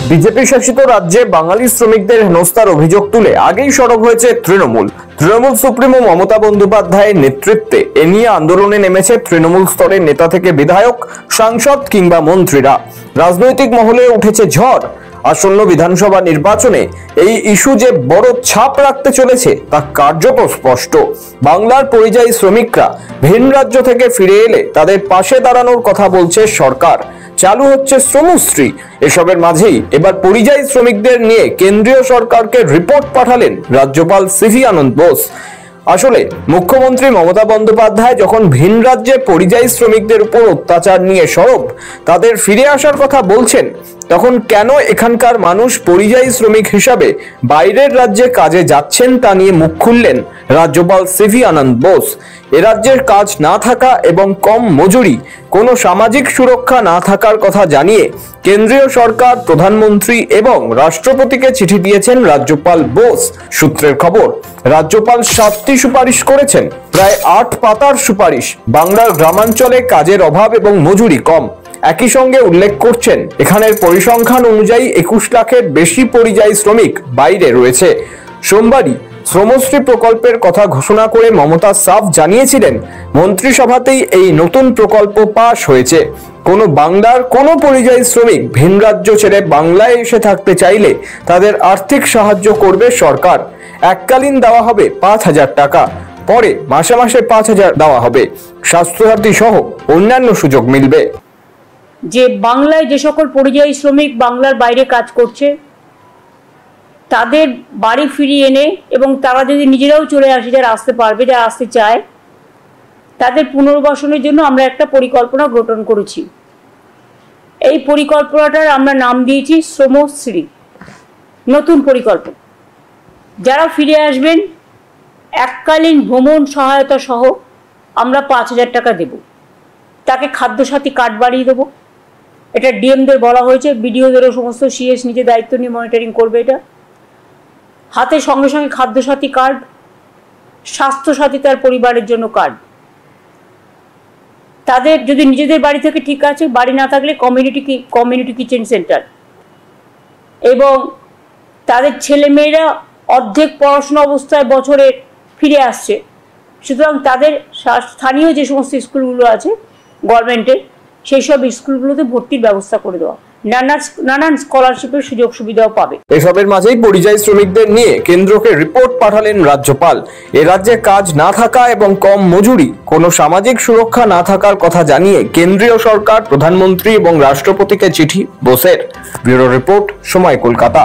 BJP শাসিত রাজ্যে বাঙালি শ্রমিকদের হেনস্থার অভিযোগ তুলে আগেই সরব হয়েছে তৃণমূল সুপ্রিমো মমতা বন্দ্যোপাধ্যায়ের নেতৃত্বে এ নিয়ে আন্দোলনে নেমেছে তৃণমূল স্তরের নেতা থেকে বিধায়ক, সাংসদ কিংবা মন্ত্রীরা। রাজনৈতিক মহলে উঠেছে ঝড়। আসন্ন বিধানসভা নির্বাচনে এই ইস্যু যে বড় ছাপ রাখতে চলেছে তা কার্যত স্পষ্ট। বাংলার পরিযায়ী শ্রমিকরা ভিন রাজ্য থেকে ফিরে এলে তাদের পাশে দাঁড়ানোর কথা বলছে সরকার। চালু হচ্ছে শ্রমশ্রী। এসবের মাঝেই এবার পরিযায়ী শ্রমিকদের নিয়ে কেন্দ্রীয় সরকারকে রিপোর্ট পাঠালেন রাজ্যপাল সিভি আনন্দ বোস। আসলে মুখ্যমন্ত্রী মমতা বন্দ্যোপাধ্যায় যখন ভিন রাজ্যে পরিযায়ী শ্রমিকদের উপর অত্যাচার নিয়ে সরব, তাদের ফিরে আসার কথা বলছেন, তখন কেন এখানকার মানুষ পরিযায়ী শ্রমিক হিসাবে বাইরের রাজ্যে কাজে যাচ্ছেন তা নিয়ে মুখ খুললেন রাজ্যপাল সিভি আনন্দ বোস। এ রাজ্যের কাজ না থাকা এবং কম মজুরি, কোনো সামাজিক সুরক্ষা না থাকার কথা জানিয়ে কেন্দ্রীয় সরকার, প্রধানমন্ত্রী এবং রাষ্ট্রপতিকে চিঠি দিয়েছেন রাজ্যপাল বোস। সূত্রের খবর, রাজ্যপাল 7টি সুপারিশ করেছেন। প্রায় 8 পাতার সুপারিশ। বাংলার গ্রামাঞ্চলে কাজের অভাব এবং মজুরি কম। একই সঙ্গে উল্লেখ করছেন, এখানের পরিসংখ্যান অনুযায়ী 21 লাখের বেশি পরিযায়ী শ্রমিক বাইরে রয়েছে। সোমবারই শ্রমশ্রী প্রকল্পের কথা ঘোষণা করে মমতা সাফ জানিয়েছিলেন, মন্ত্রিসভাতেই এই নতুন প্রকল্প পাশ হয়েছে। বাংলার কোনো পরিযায়ী শ্রমিক ভিন রাজ্য ছেড়ে বাংলায় এসে থাকতে চাইলে তাদের আর্থিক সাহায্য করবে সরকার। এককালীন দেওয়া হবে 5,000 টাকা, পরে মাসে মাসে 5,000 দেওয়া হবে। স্বাস্থ্যসাথী সহ অন্যান্য সুযোগ মিলবে। যে বাংলায় যে সকল পরিযায়ী শ্রমিক বাংলার বাইরে কাজ করছে তাদের বাড়ি ফিরিয়ে এনে এবং তারা যদি নিজেরাও চলে আসে, যারা আসতে পারবে, যারা আসতে চায়, তাদের পুনর্বাসনের জন্য আমরা একটা পরিকল্পনা গঠন করেছি। এই পরিকল্পনাটার আমরা নাম দিয়েছি শ্রমশ্রী। নতুন পরিকল্পনা। যারা ফিরে আসবেন এককালীন ভ্রমণ সহায়তা সহ আমরা 5,000 টাকা দেব। তাকে খাদ্যসাথী কার্ড বাড়িয়ে দেবো। এটা ডিএমদের বলা হয়েছে, বিডিওদেরও সমস্ত সিএস নিজে দায়িত্ব নিয়ে মনিটরিং করবে। এটা হাতে সঙ্গে সঙ্গে খাদ্যসাথী কার্ড, স্বাস্থ্যসাথী তার পরিবারের জন্য কার্ড। তাদের যদি নিজেদের বাড়ি থেকে ঠিক আছে, বাড়ি না থাকলে কমিউনিটি কিচেন সেন্টার, এবং তাদের ছেলেমেয়েরা অর্ধেক পড়াশোনা অবস্থায় বছরে ফিরে আসছে, সুতরাং তাদের স্থানীয় যে সমস্ত স্কুলগুলো আছে গভর্নমেন্টের, সেই সব স্কুলগুলোতে ভর্তির ব্যবস্থা করে দেওয়া, নানান স্কলারশিপের সুযোগ সুবিধাও পাবে। এসবের মাঝেই পরিযায়ী শ্রমিকদের নিয়ে কেন্দ্রকে রিপোর্ট পাঠালেন রাজ্যপাল। এ রাজ্যে কাজ না থাকা এবং কম মজুরি, কোনো সামাজিক সুরক্ষা না থাকার কথা জানিয়ে কেন্দ্রীয় সরকার, প্রধানমন্ত্রী এবং রাষ্ট্রপতিকে চিঠি বোসের। ব্যুরো রিপোর্ট, সময়, কলকাতা।